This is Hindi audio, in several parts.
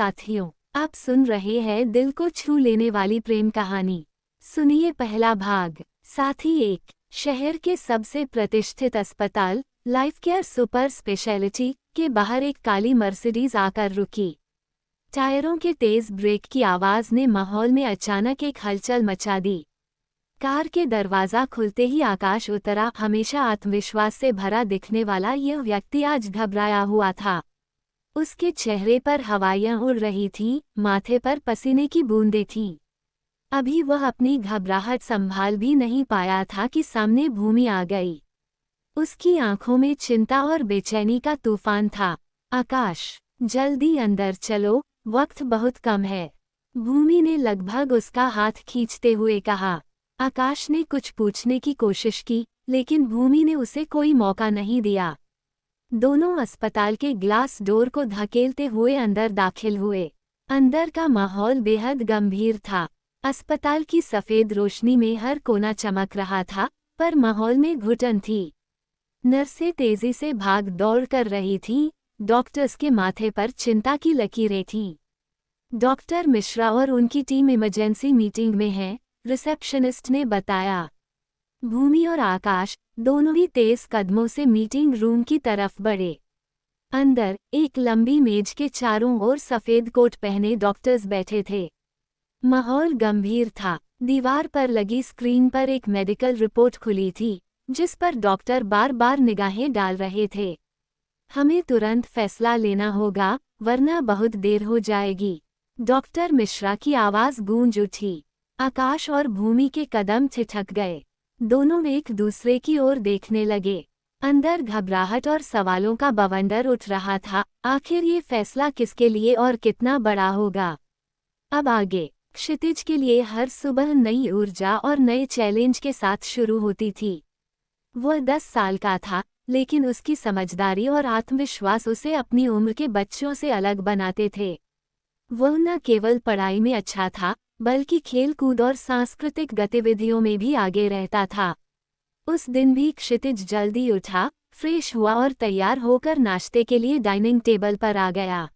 साथियों, आप सुन रहे हैं दिल को छू लेने वाली प्रेम कहानी। सुनिए पहला भाग। साथी एक। शहर के सबसे प्रतिष्ठित अस्पताल लाइफ केयर सुपर स्पेशलिटी के बाहर एक काली मर्सिडीज आकर रुकी। टायरों के तेज ब्रेक की आवाज ने माहौल में अचानक एक हलचल मचा दी। कार के दरवाजा खुलते ही आकाश उतरा। हमेशा आत्मविश्वास से भरा दिखने वाला यह व्यक्ति आज घबराया हुआ था। उसके चेहरे पर हवाइयां उड़ रही थीं, माथे पर पसीने की बूंदें थीं। अभी वह अपनी घबराहट संभाल भी नहीं पाया था कि सामने भूमि आ गई। उसकी आंखों में चिंता और बेचैनी का तूफान था। आकाश, जल्दी अंदर चलो, वक्त बहुत कम है, भूमि ने लगभग उसका हाथ खींचते हुए कहा। आकाश ने कुछ पूछने की कोशिश की, लेकिन भूमि ने उसे कोई मौका नहीं दिया। दोनों अस्पताल के ग्लास डोर को धकेलते हुए अंदर दाखिल हुए। अंदर का माहौल बेहद गंभीर था। अस्पताल की सफेद रोशनी में हर कोना चमक रहा था, पर माहौल में घुटन थी। नर्सें तेजी से भाग दौड़ कर रही थीं, डॉक्टर्स के माथे पर चिंता की लकीरें थीं। डॉक्टर मिश्रा और उनकी टीम इमरजेंसी मीटिंग में है, रिसेप्शनिस्ट ने बताया। भूमि और आकाश दोनों ही तेज कदमों से मीटिंग रूम की तरफ बढ़े। अंदर एक लंबी मेज के चारों ओर सफेद कोट पहने डॉक्टर्स बैठे थे। माहौल गंभीर था। दीवार पर लगी स्क्रीन पर एक मेडिकल रिपोर्ट खुली थी, जिस पर डॉक्टर बार बार निगाहें डाल रहे थे। हमें तुरंत फैसला लेना होगा, वरना बहुत देर हो जाएगी, डॉक्टर मिश्रा की आवाज गूंज उठी। आकाश और भूमि के कदम ठिठक गए। दोनों एक दूसरे की ओर देखने लगे। अंदर घबराहट और सवालों का बवंडर उठ रहा था। आखिर ये फैसला किसके लिए और कितना बड़ा होगा? अब आगे। क्षितिज के लिए हर सुबह नई ऊर्जा और नए चैलेंज के साथ शुरू होती थी। वह 10 साल का था, लेकिन उसकी समझदारी और आत्मविश्वास उसे अपनी उम्र के बच्चों से अलग बनाते थे। वह न केवल पढ़ाई में अच्छा था, बल्कि खेल-कूद और सांस्कृतिक गतिविधियों में भी आगे रहता था। उस दिन भी क्षितिज जल्दी उठा, फ्रेश हुआ और तैयार होकर नाश्ते के लिए डाइनिंग टेबल पर आ गया।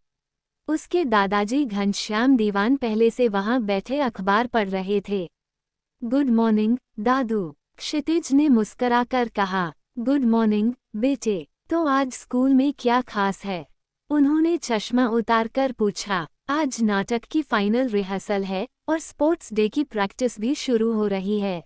उसके दादाजी घनश्याम दीवान पहले से वहां बैठे अखबार पढ़ रहे थे। गुड मॉर्निंग दादू, क्षितिज ने मुस्कुराकर कहा। गुड मॉर्निंग बेटे, तो आज स्कूल में क्या खास है? उन्होंने चश्मा उतारकर पूछा। आज नाटक की फाइनल रिहर्सल है और स्पोर्ट्स डे की प्रैक्टिस भी शुरू हो रही है,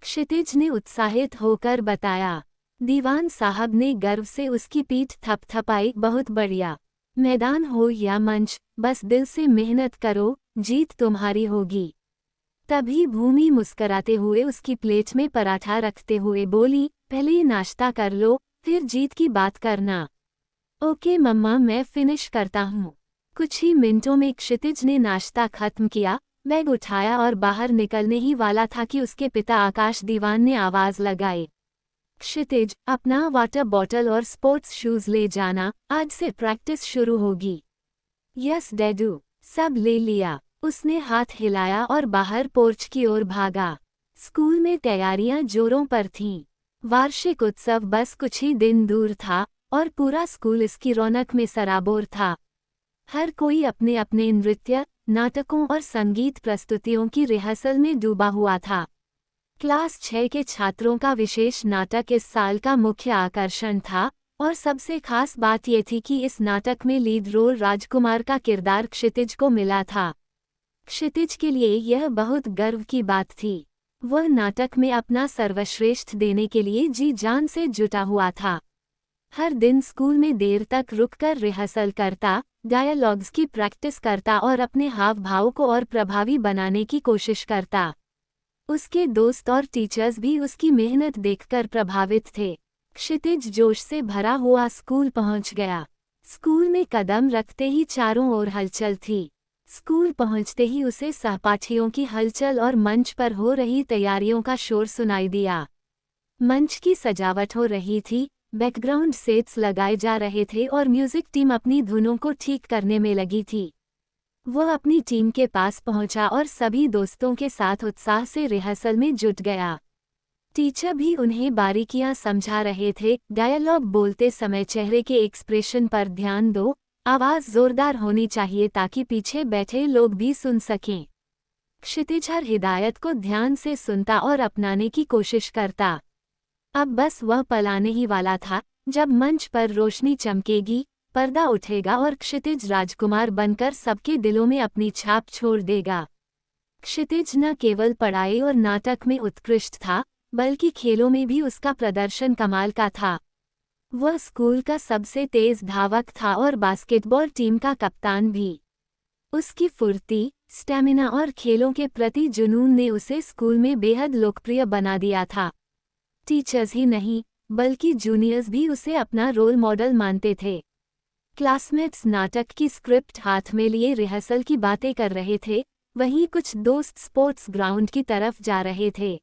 क्षितिज ने उत्साहित होकर बताया। दीवान साहब ने गर्व से उसकी पीठ थपथपाई। बहुत बढ़िया। मैदान हो या मंच, बस दिल से मेहनत करो, जीत तुम्हारी होगी। तभी भूमि मुस्कराते हुए उसकी प्लेट में पराठा रखते हुए बोली, पहले ये नाश्ता कर लो, फिर जीत की बात करना। ओके मम्मा, मैं फिनिश करता हूँ। कुछ ही मिनटों में क्षितिज ने नाश्ता खत्म किया, बैग उठाया और बाहर निकलने ही वाला था कि उसके पिता आकाश दीवान ने आवाज लगाई। क्षितिज, अपना वाटर बॉटल और स्पोर्ट्स शूज ले जाना, आज से प्रैक्टिस शुरू होगी। यस डैडू, सब ले लिया। उसने हाथ हिलाया और बाहर पोर्च की ओर भागा। स्कूल में तैयारियां जोरों पर थीं। वार्षिक उत्सव बस कुछ ही दिन दूर था और पूरा स्कूल इसकी रौनक में सराबोर था। हर कोई अपने अपने नृत्य, नाटकों और संगीत प्रस्तुतियों की रिहर्सल में डूबा हुआ था। क्लास 6 के छात्रों का विशेष नाटक इस साल का मुख्य आकर्षण था, और सबसे खास बात ये थी कि इस नाटक में लीड रोल राजकुमार का किरदार क्षितिज को मिला था। क्षितिज के लिए यह बहुत गर्व की बात थी। वह नाटक में अपना सर्वश्रेष्ठ देने के लिए जी जान से जुटा हुआ था। हर दिन स्कूल में देर तक रुककर रिहर्सल करता, डायलॉग्स की प्रैक्टिस करता और अपने हाव भाव को और प्रभावी बनाने की कोशिश करता। उसके दोस्त और टीचर्स भी उसकी मेहनत देखकर प्रभावित थे। क्षितिज जोश से भरा हुआ स्कूल पहुंच गया। स्कूल में कदम रखते ही चारों ओर हलचल थी। स्कूल पहुंचते ही उसे सहपाठियों की हलचल और मंच पर हो रही तैयारियों का शोर सुनाई दिया। मंच की सजावट हो रही थी, बैकग्राउंड सेट्स लगाए जा रहे थे और म्यूजिक टीम अपनी धुनों को ठीक करने में लगी थी। वह अपनी टीम के पास पहुंचा और सभी दोस्तों के साथ उत्साह से रिहर्सल में जुट गया। टीचर भी उन्हें बारीकियां समझा रहे थे। डायलॉग बोलते समय चेहरे के एक्सप्रेशन पर ध्यान दो, आवाज जोरदार होनी चाहिए ताकि पीछे बैठे लोग भी सुन सकें। क्षितिज हर हिदायत को ध्यान से सुनता और अपनाने की कोशिश करता। अब बस वह पल आने ही वाला था जब मंच पर रोशनी चमकेगी, पर्दा उठेगा और क्षितिज राजकुमार बनकर सबके दिलों में अपनी छाप छोड़ देगा। क्षितिज न केवल पढ़ाई और नाटक में उत्कृष्ट था, बल्कि खेलों में भी उसका प्रदर्शन कमाल का था। वह स्कूल का सबसे तेज धावक था और बास्केटबॉल टीम का कप्तान भी। उसकी फुर्ती, स्टैमिना और खेलों के प्रति जुनून ने उसे स्कूल में बेहद लोकप्रिय बना दिया था। टीचर्स ही नहीं, बल्कि जूनियर्स भी उसे अपना रोल मॉडल मानते थे। क्लासमेट्स नाटक की स्क्रिप्ट हाथ में लिए रिहर्सल की बातें कर रहे थे, वहीं कुछ दोस्त स्पोर्ट्स ग्राउंड की तरफ जा रहे थे।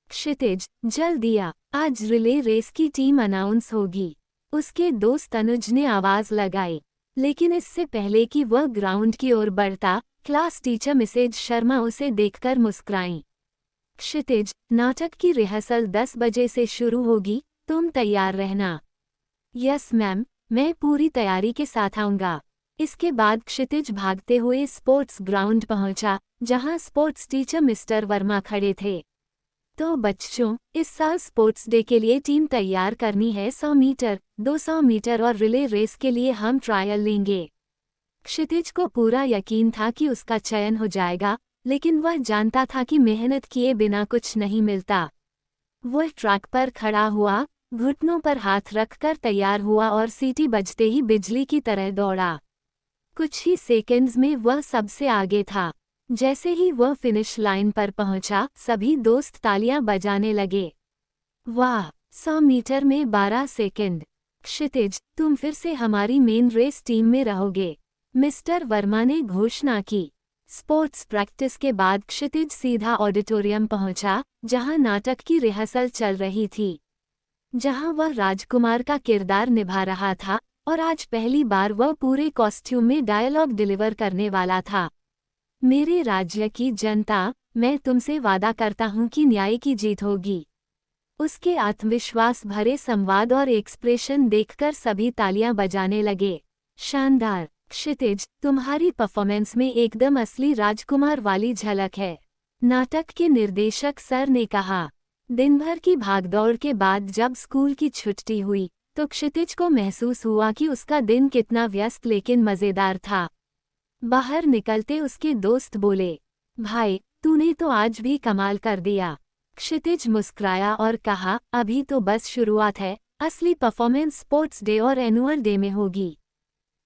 क्षितिज, जल्दी आ, आज रिले रेस की टीम अनाउंस होगी, उसके दोस्त अनुज ने आवाज लगाई। लेकिन इससे पहले कि वह ग्राउंड की ओर बढ़ता, क्लास टीचर मिसेज शर्मा उसे देखकर मुस्कुराईं। क्षितिज, नाटक की रिहर्सल 10 बजे से शुरू होगी, तुम तैयार रहना। यस मैम, मैं पूरी तैयारी के साथ आऊँगा। इसके बाद क्षितिज भागते हुए स्पोर्ट्स ग्राउंड पहुंचा, जहां स्पोर्ट्स टीचर मिस्टर वर्मा खड़े थे। तो बच्चों, इस साल स्पोर्ट्स डे के लिए टीम तैयार करनी है। 100 मीटर, 200 मीटर और रिले रेस के लिए हम ट्रायल लेंगे। क्षितिज को पूरा यकीन था कि उसका चयन हो जाएगा, लेकिन वह जानता था कि मेहनत किए बिना कुछ नहीं मिलता। वह ट्रैक पर खड़ा हुआ, घुटनों पर हाथ रखकर तैयार हुआ और सीटी बजते ही बिजली की तरह दौड़ा। कुछ ही सेकंड्स में वह सबसे आगे था। जैसे ही वह फिनिश लाइन पर पहुंचा, सभी दोस्त तालियां बजाने लगे। वाह, 100 मीटर में 12 सेकंड। क्षितिज, तुम फिर से हमारी मेन रेस टीम में रहोगे, मिस्टर वर्मा ने घोषणा की। स्पोर्ट्स प्रैक्टिस के बाद क्षितिज सीधा ऑडिटोरियम पहुंचा, जहां नाटक की रिहर्सल चल रही थी, जहां वह राजकुमार का किरदार निभा रहा था और आज पहली बार वह पूरे कॉस्ट्यूम में डायलॉग डिलीवर करने वाला था। मेरे राज्य की जनता, मैं तुमसे वादा करता हूं कि न्याय की जीत होगी। उसके आत्मविश्वास भरे संवाद और एक्सप्रेशन देखकर सभी तालियां बजाने लगे। शानदार क्षितिज, तुम्हारी परफॉर्मेंस में एकदम असली राजकुमार वाली झलक है, नाटक के निर्देशक सर ने कहा। दिन भर की भागदौड़ के बाद जब स्कूल की छुट्टी हुई, तो क्षितिज को महसूस हुआ कि उसका दिन कितना व्यस्त लेकिन मज़ेदार था। बाहर निकलते उसके दोस्त बोले, भाई, तूने तो आज भी कमाल कर दिया। क्षितिज मुस्कुराया और कहा, अभी तो बस शुरुआत है, असली परफॉर्मेंस स्पोर्ट्स डे और एनुअल डे में होगी।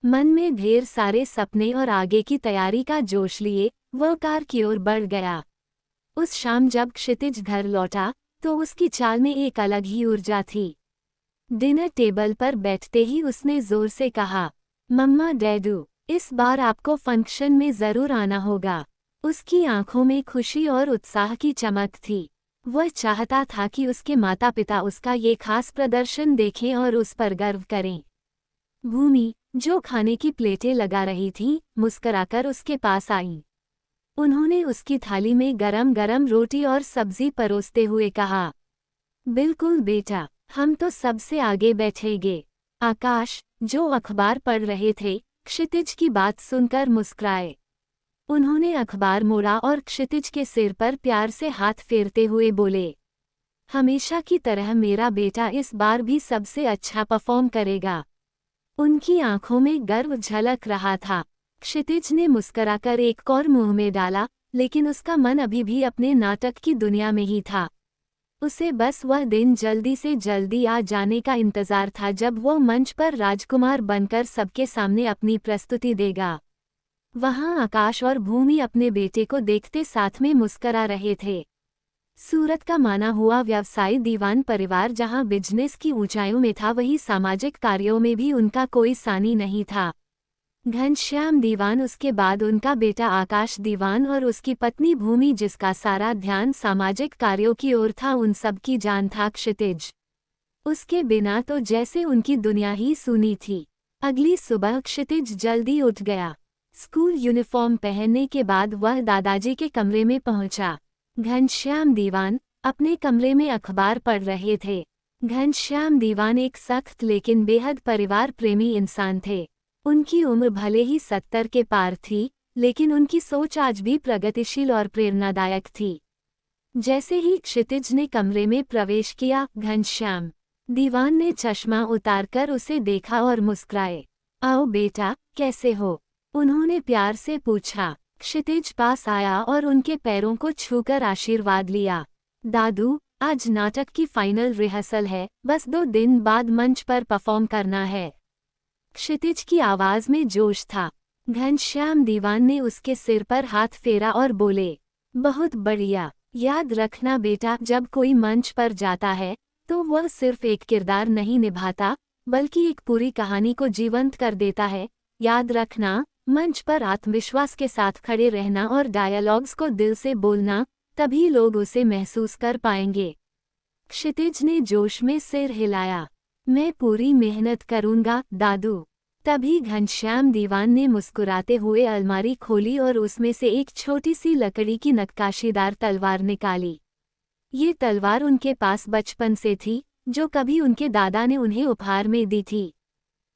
मन में ढेर सारे सपने और आगे की तैयारी का जोश लिए वह कार की ओर बढ़ गया। उस शाम जब क्षितिज घर लौटा, तो उसकी चाल में एक अलग ही ऊर्जा थी। डिनर टेबल पर बैठते ही उसने जोर से कहा, मम्मा डैडू, इस बार आपको फंक्शन में जरूर आना होगा। उसकी आंखों में खुशी और उत्साह की चमक थी। वह चाहता था कि उसके माता पिता उसका ये खास प्रदर्शन देखें और उस पर गर्व करें। भूमि, जो खाने की प्लेटें लगा रही थीं, मुस्कुराकर उसके पास आईं। उन्होंने उसकी थाली में गरम गरम रोटी और सब्जी परोसते हुए कहा, बिल्कुल बेटा, हम तो सबसे आगे बैठेंगे। आकाश, जो अखबार पढ़ रहे थे, क्षितिज की बात सुनकर मुस्कुराए। उन्होंने अखबार मोड़ा और क्षितिज के सिर पर प्यार से हाथ फेरते हुए बोले, हमेशा की तरह मेरा बेटा इस बार भी सबसे अच्छा परफॉर्म करेगा। उनकी आंखों में गर्व झलक रहा था। क्षितिज ने मुस्कुराकर एक और मुंह में डाला, लेकिन उसका मन अभी भी अपने नाटक की दुनिया में ही था। उसे बस वह दिन जल्दी से जल्दी आ जाने का इंतजार था जब वो मंच पर राजकुमार बनकर सबके सामने अपनी प्रस्तुति देगा। वहां आकाश और भूमि अपने बेटे को देखते साथ में मुस्करा रहे थे। सूरत का माना हुआ व्यवसायी दीवान परिवार जहां बिजनेस की ऊंचाइयों में था, वहीं सामाजिक कार्यों में भी उनका कोई सानी नहीं था। घनश्याम दीवान, उसके बाद उनका बेटा आकाश दीवान और उसकी पत्नी भूमि, जिसका सारा ध्यान सामाजिक कार्यों की ओर था, उन सब की जान था क्षितिज। उसके बिना तो जैसे उनकी दुनिया ही सूनी थी। अगली सुबह क्षितिज जल्दी उठ गया। स्कूल यूनिफॉर्म पहनने के बाद वह दादाजी के कमरे में पहुंचा। घनश्याम दीवान अपने कमरे में अखबार पढ़ रहे थे। घनश्याम दीवान एक सख्त लेकिन बेहद परिवार प्रेमी इंसान थे। उनकी उम्र भले ही 70 के पार थी, लेकिन उनकी सोच आज भी प्रगतिशील और प्रेरणादायक थी। जैसे ही क्षितिज ने कमरे में प्रवेश किया, घनश्याम दीवान ने चश्मा उतारकर उसे देखा और मुस्कुराए। आओ बेटा, कैसे हो? उन्होंने प्यार से पूछा। क्षितिज पास आया और उनके पैरों को छूकर आशीर्वाद लिया। दादू, आज नाटक की फाइनल रिहर्सल है, बस 2 दिन बाद मंच पर परफॉर्म करना है। क्षितिज की आवाज में जोश था। घनश्याम दीवान ने उसके सिर पर हाथ फेरा और बोले, बहुत बढ़िया। याद रखना बेटा, जब कोई मंच पर जाता है तो वह सिर्फ एक किरदार नहीं निभाता, बल्कि एक पूरी कहानी को जीवंत कर देता है। याद रखना, मंच पर आत्मविश्वास के साथ खड़े रहना और डायलॉग्स को दिल से बोलना, तभी लोग उसे महसूस कर पाएंगे। क्षितिज ने जोश में सिर हिलाया। मैं पूरी मेहनत करूंगा दादू। तभी घनश्याम दीवान ने मुस्कुराते हुए अलमारी खोली और उसमें से एक छोटी सी लकड़ी की नक्काशीदार तलवार निकाली। ये तलवार उनके पास बचपन से थी, जो कभी उनके दादा ने उन्हें उपहार में दी थी।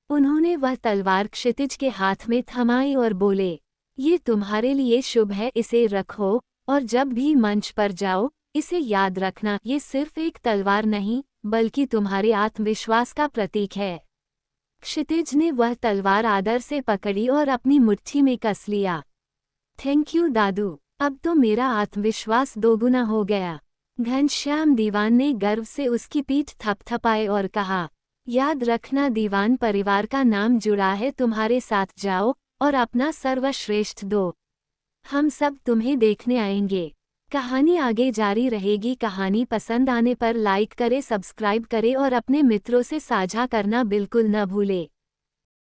उन्होंने वह तलवार क्षितिज के हाथ में थमाई और बोले, ये तुम्हारे लिए शुभ है, इसे रखो, और जब भी मंच पर जाओ, इसे याद रखना, ये सिर्फ एक तलवार नहीं, बल्कि तुम्हारे आत्मविश्वास का प्रतीक है। क्षितिज ने वह तलवार आदर से पकड़ी और अपनी मुट्ठी में कस लिया। थैंक यू दादू, अब तो मेरा आत्मविश्वास दोगुना हो गया। घनश्याम दीवान ने गर्व से उसकी पीठ थपथपाए और कहा, याद रखना दीवान परिवार का नाम जुड़ा है तुम्हारे साथ, जाओ और अपना सर्वश्रेष्ठ दो। हम सब तुम्हें देखने आएंगे। कहानी आगे जारी रहेगी। कहानी पसंद आने पर लाइक करें, सब्सक्राइब करें और अपने मित्रों से साझा करना बिल्कुल न भूलें।